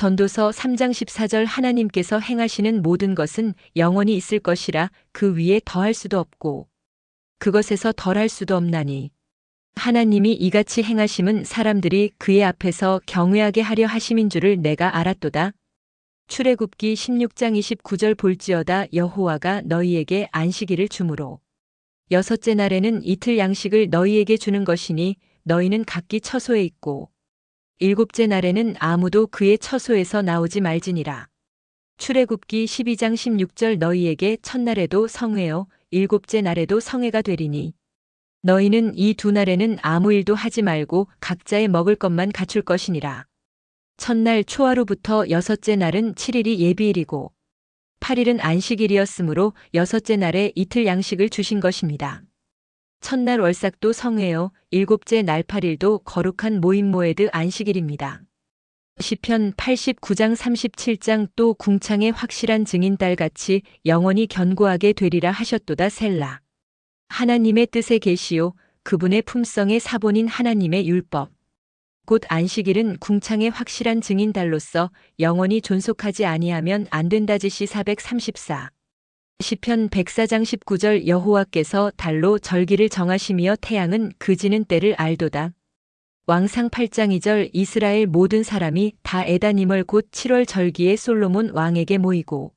전도서 3장 14절 하나님께서 행하시는 모든 것은 영원히 있을 것이라 그 위에 더할 수도 없고 그것에서 덜할 수도 없나니 하나님이 이같이 행하심은 사람들이 그의 앞에서 경외하게 하려 하심인 줄을 내가 알았도다. 출애굽기 16장 29절 볼지어다 여호와가 너희에게 안식일을 주므로 여섯째 날에는 이틀 양식을 너희에게 주는 것이니 너희는 각기 처소에 있고 일곱째 날에는 아무도 그의 처소에서 나오지 말지니라. 출애굽기 12장 16절 너희에게 첫날에도 성회요 일곱째 날에도 성회가 되리니 너희는 이 두 날에는 아무 일도 하지 말고 각자의 먹을 것만 갖출 것이니라. 첫날 초하루부터 여섯째 날은 7일이 예비일이고 8일은 안식일이었으므로 여섯째 날에 이틀 양식을 주신 것입니다. 첫날 월삭도 성회요 일곱째 날 8일도 거룩한 모임 모에드 안식일입니다. 시편 89장 37장 또 궁창의 확실한 증인딸같이 영원히 견고하게 되리라 하셨도다 셀라. 하나님의 뜻에 계시오 그분의 품성의 사본인 하나님의 율법. 곧 안식일은 궁창의 확실한 증인달로서 영원히 존속하지 아니하면 안 된다 지시 434. 시편 104장 19절 여호와께서 달로 절기를 정하시며 태양은 그 지는 때를 알도다. 왕상 8장 2절 이스라엘 모든 사람이 다 에다님을 곧 7월 절기에 솔로몬 왕에게 모이고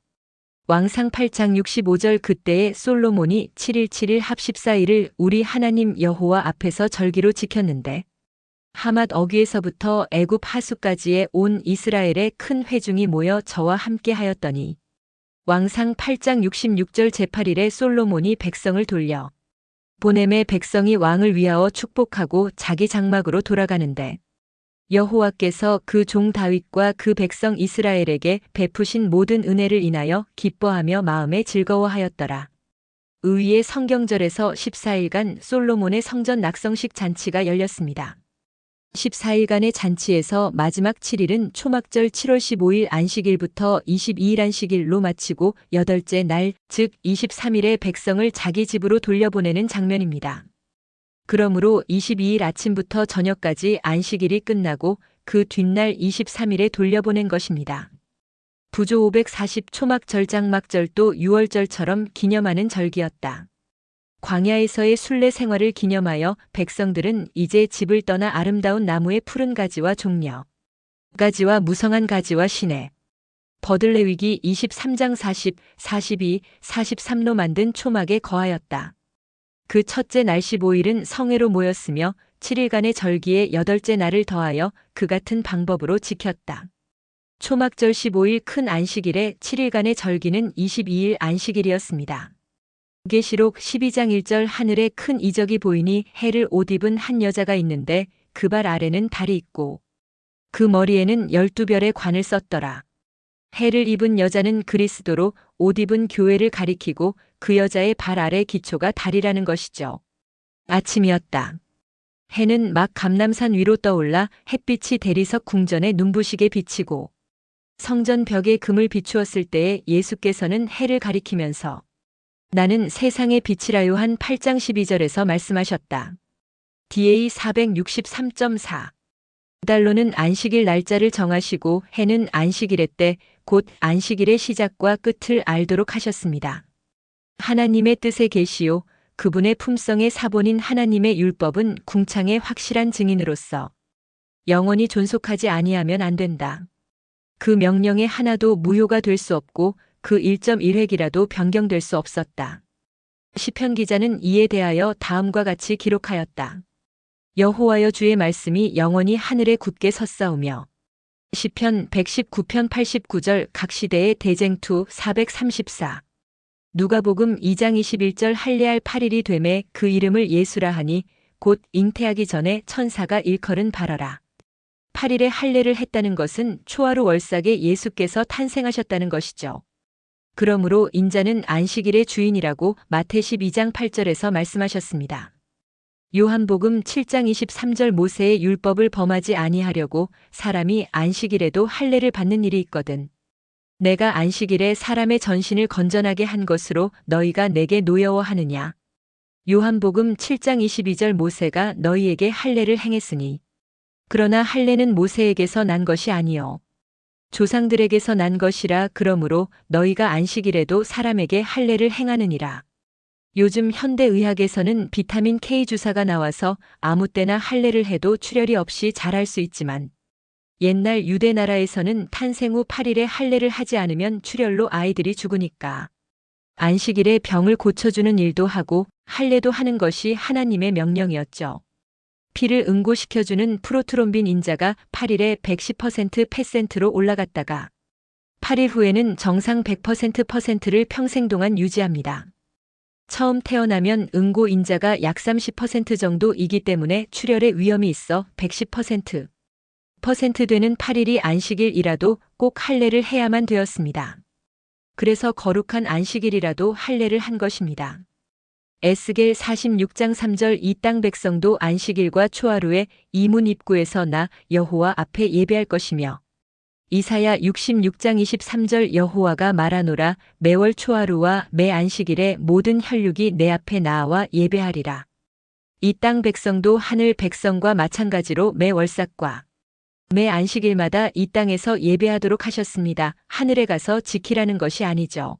왕상 8장 65절 그때에 솔로몬이 7일 7일 합 14일을 우리 하나님 여호와 앞에서 절기로 지켰는데 하맛 어귀에서부터 애굽 하수까지의 온 이스라엘의 큰 회중이 모여 저와 함께 하였더니 왕상 8장 66절 제8일에 솔로몬이 백성을 돌려 보냄에 백성이 왕을 위하여 축복하고 자기 장막으로 돌아가는데 여호와께서 그 종 다윗과 그 백성 이스라엘에게 베푸신 모든 은혜를 인하여 기뻐하며 마음에 즐거워하였더라. 의위의 성경절에서 14일간 솔로몬의 성전 낙성식 잔치가 열렸습니다. 14일간의 잔치에서 마지막 7일은 초막절 7월 15일 안식일부터 22일 안식일로 마치고 8째 날, 즉 23일에 백성을 자기 집으로 돌려보내는 장면입니다. 그러므로 22일 아침부터 저녁까지 안식일이 끝나고 그 뒷날 23일에 돌려보낸 것입니다. 부조 540 초막절 장막절도 6월절처럼 기념하는 절기였다. 광야에서의 순례 생활을 기념하여 백성들은 이제 집을 떠나 아름다운 나무의 푸른 가지와 종려 가지와 무성한 가지와 시내 버들레위기 23장 40, 42, 43로 만든 초막에 거하였다. 그 첫째 날 15일은 성회로 모였으며 7일간의 절기에 8째 날을 더하여 그 같은 방법으로 지켰다. 초막절 15일 큰 안식일에 7일간의 절기는 22일 안식일이었습니다. 계시록 12장 1절 하늘에 큰 이적이 보이니 해를 옷 입은 한 여자가 있는데 그 발 아래는 달이 있고 그 머리에는 12별의 관을 썼더라. 해를 입은 여자는 그리스도로 옷 입은 교회를 가리키고 그 여자의 발 아래 기초가 달이라는 것이죠. 아침이었다. 해는 막 감람산 위로 떠올라 햇빛이 대리석 궁전에 눈부시게 비치고 성전 벽에 금을 비추었을 때에 예수께서는 해를 가리키면서 나는 세상의 빛이라 요한 8장 12절에서 말씀하셨다. DA 463.4 달로는 안식일 날짜를 정하시고 해는 안식일의 때, 곧 안식일의 시작과 끝을 알도록 하셨습니다. 하나님의 뜻에 계시오 그분의 품성의 사본인 하나님의 율법은 궁창의 확실한 증인으로서 영원히 존속하지 아니하면 안 된다. 그 명령에 하나도 무효가 될 수 없고 그 1.1획이라도 변경될 수 없었다. 시편 기자는 이에 대하여 다음과 같이 기록하였다. 여호와여 주의 말씀이 영원히 하늘에 굳게 섰사오며 시편 119편 89절 각 시대의 대쟁투 434 누가복음 2장 21절 할례할 8일이 되매 그 이름을 예수라 하니 곧 잉태하기 전에 천사가 일컬은 바라라. 8일에 할례를 했다는 것은 초하루 월삭에 예수께서 탄생하셨다는 것이죠. 그러므로 인자는 안식일의 주인이라고 마태 12장 8절에서 말씀하셨습니다. 요한복음 7장 23절 모세의 율법을 범하지 아니하려고 사람이 안식일에도 할례를 받는 일이 있거든. 내가 안식일에 사람의 전신을 건전하게 한 것으로 너희가 내게 노여워하느냐. 요한복음 7장 22절 모세가 너희에게 할례를 행했으니. 그러나 할례는 모세에게서 난 것이 아니요 조상들에게서 난 것이라. 그러므로 너희가 안식일에도 사람에게 할례를 행하느니라. 요즘 현대의학에서는 비타민 K 주사가 나와서 아무 때나 할례를 해도 출혈이 없이 자랄 수 있지만, 옛날 유대 나라에서는 탄생 후 8일에 할례를 하지 않으면 출혈로 아이들이 죽으니까 안식일에 병을 고쳐주는 일도 하고 할례도 하는 것이 하나님의 명령이었죠. 피를 응고시켜주는 프로트롬빈 인자가 8일에 110% 퍼센트로 올라갔다가 8일 후에는 정상 100%%를 평생 동안 유지합니다. 처음 태어나면 응고 인자가 약 30% 정도이기 때문에 출혈의 위험이 있어 110% 되는 8일이 안식일이라도 꼭 할례를 해야만 되었습니다. 그래서 거룩한 안식일이라도 할례를 한 것입니다. 에스겔 46장 3절 이 땅 백성도 안식일과 초하루에 이 문 입구에서 나 여호와 앞에 예배할 것이며, 이사야 66장 23절 여호와가 말하노라 매월 초하루와 매 안식일에 모든 혈육이 내 앞에 나와 예배하리라. 이 땅 백성도 하늘 백성과 마찬가지로 매 월삭과 매 안식일마다 이 땅에서 예배하도록 하셨습니다. 하늘에 가서 지키라는 것이 아니죠.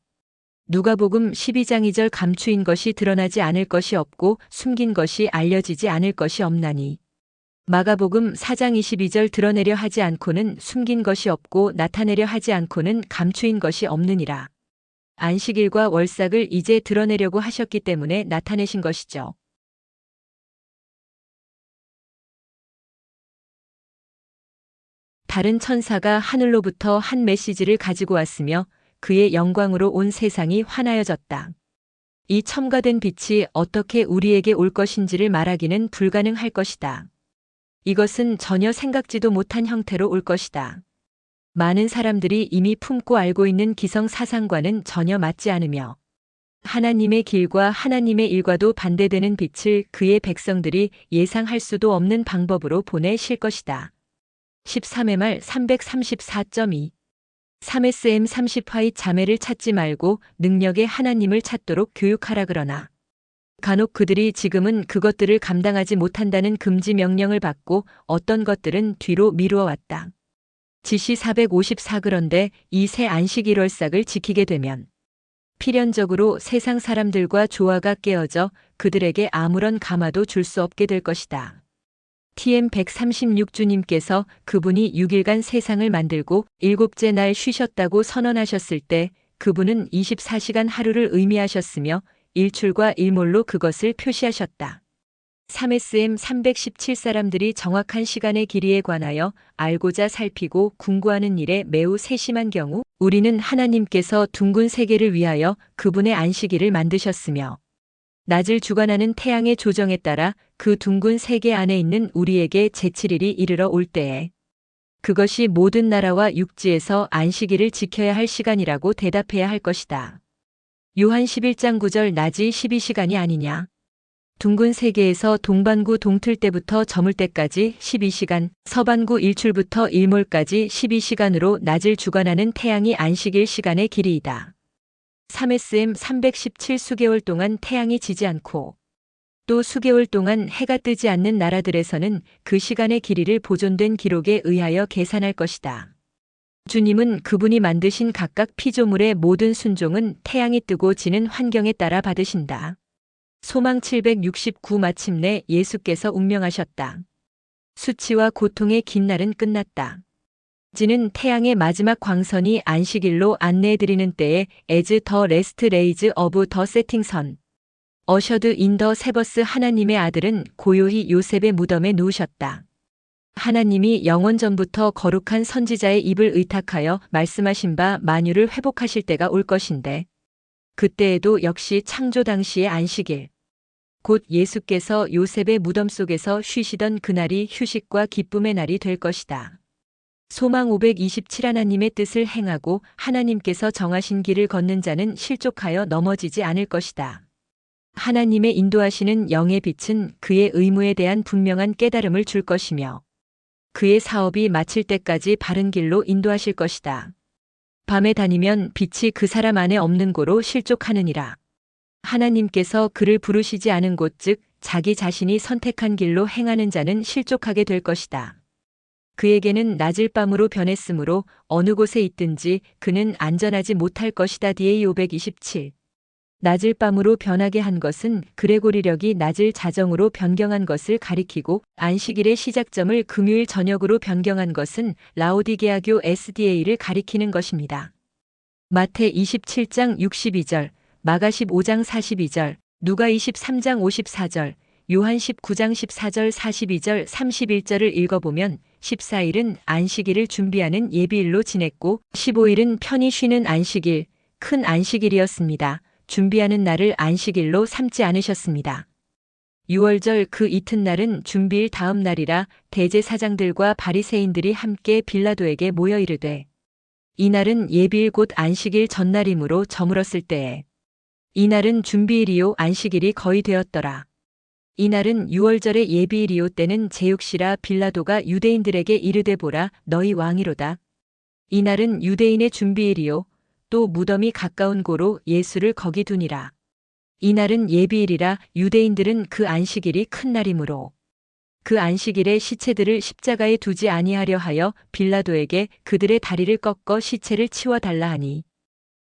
누가복음 12장 2절 감추인 것이 드러나지 않을 것이 없고 숨긴 것이 알려지지 않을 것이 없나니. 마가복음 4장 22절 드러내려 하지 않고는 숨긴 것이 없고 나타내려 하지 않고는 감추인 것이 없느니라. 안식일과 월삭을 이제 드러내려고 하셨기 때문에 나타내신 것이죠. 다른 천사가 하늘로부터 한 메시지를 가지고 왔으며 그의 영광으로 온 세상이 환하여졌다. 이 첨가된 빛이 어떻게 우리에게 올 것인지를 말하기는 불가능할 것이다. 이것은 전혀 생각지도 못한 형태로 올 것이다. 많은 사람들이 이미 품고 알고 있는 기성 사상과는 전혀 맞지 않으며 하나님의 길과 하나님의 일과도 반대되는 빛을 그의 백성들이 예상할 수도 없는 방법으로 보내실 것이다. 13회 말 334.2 3SM 30화의 자매를 찾지 말고 능력의 하나님을 찾도록 교육하라. 그러나 간혹 그들이 지금은 그것들을 감당하지 못한다는 금지 명령을 받고 어떤 것들은 뒤로 미루어 왔다. 지시 454 그런데 이 새 안식일 월삭을 지키게 되면 필연적으로 세상 사람들과 조화가 깨어져 그들에게 아무런 감화도 줄 수 없게 될 것이다. TM 136주님께서 그분이 6일간 세상을 만들고 7째 날 쉬셨다고 선언하셨을 때 그분은 24시간 하루를 의미하셨으며 일출과 일몰로 그것을 표시하셨다. 3SM 317 사람들이 정확한 시간의 길이에 관하여 알고자 살피고 궁구하는 일에 매우 세심한 경우 우리는 하나님께서 둥근 세계를 위하여 그분의 안식일을 만드셨으며 낮을 주관하는 태양의 조정에 따라 그 둥근 세계 안에 있는 우리에게 제7일이 이르러 올 때에 그것이 모든 나라와 육지에서 안식일을 지켜야 할 시간이라고 대답해야 할 것이다. 요한 11장 9절 낮이 12시간이 아니냐. 둥근 세계에서 동반구 동틀 때부터 저물 때까지 12시간, 서반구 일출부터 일몰까지 12시간으로 낮을 주관하는 태양이 안식일 시간의 길이이다. 3SM 317 수개월 동안 태양이 지지 않고 또 수개월 동안 해가 뜨지 않는 나라들에서는 그 시간의 길이를 보존된 기록에 의하여 계산할 것이다. 주님은 그분이 만드신 각각 피조물의 모든 순종은 태양이 뜨고 지는 환경에 따라 받으신다. 소망 769 마침내 예수께서 운명하셨다. 수치와 고통의 긴 날은 끝났다. 지는 태양의 마지막 광선이 안식일로 안내해드리는 때에 as the last rays of the setting sun. 어셔드 인 더 세버스 하나님의 아들은 고요히 요셉의 무덤에 누우셨다. 하나님이 영원 전부터 거룩한 선지자의 입을 의탁하여 말씀하신 바 만유를 회복하실 때가 올 것인데 그때에도 역시 창조 당시의 안식일. 곧 예수께서 요셉의 무덤 속에서 쉬시던 그날이 휴식과 기쁨의 날이 될 것이다. 소망 527 하나님의 뜻을 행하고 하나님께서 정하신 길을 걷는 자는 실족하여 넘어지지 않을 것이다. 하나님의 인도하시는 영의 빛은 그의 의무에 대한 분명한 깨달음을 줄 것이며 그의 사업이 마칠 때까지 바른 길로 인도하실 것이다. 밤에 다니면 빛이 그 사람 안에 없는 고로 실족하느니라. 하나님께서 그를 부르시지 않은 곳 즉 자기 자신이 선택한 길로 행하는 자는 실족하게 될 것이다. 그에게는 낮을 밤으로 변했으므로 어느 곳에 있든지 그는 안전하지 못할 것이다. DA 527. 낮을 밤으로 변하게 한 것은 그레고리력이 낮을 자정으로 변경한 것을 가리키고 안식일의 시작점을 금요일 저녁으로 변경한 것은 라오디게아교 SDA를 가리키는 것입니다. 마태 27장 62절, 마가 15장 42절, 누가 23장 54절, 요한 19장 14절 42절 31절을 읽어보면 14일은 안식일을 준비하는 예비일로 지냈고 15일은 편히 쉬는 안식일, 큰 안식일이었습니다. 준비하는 날을 안식일로 삼지 않으셨습니다. 6월절 그 이튿날은 준비일 다음 날이라 대제사장들과 바리새인들이 함께 빌라도에게 모여 이르되 이날은 예비일 곧 안식일 전날이므로 저물었을 때에 이날은 준비일이요 안식일이 거의 되었더라. 이날은 6월절의 예비일이요 때는 제육시라 빌라도가 유대인들에게 이르되 보라 너희 왕이로다. 이날은 유대인의 준비일이요 또 무덤이 가까운 고로 예수를 거기 두니라. 이날은 예비일이라 유대인들은 그 안식일이 큰 날이므로 그 안식일에 시체들을 십자가에 두지 아니하려 하여 빌라도에게 그들의 다리를 꺾어 시체를 치워 달라 하니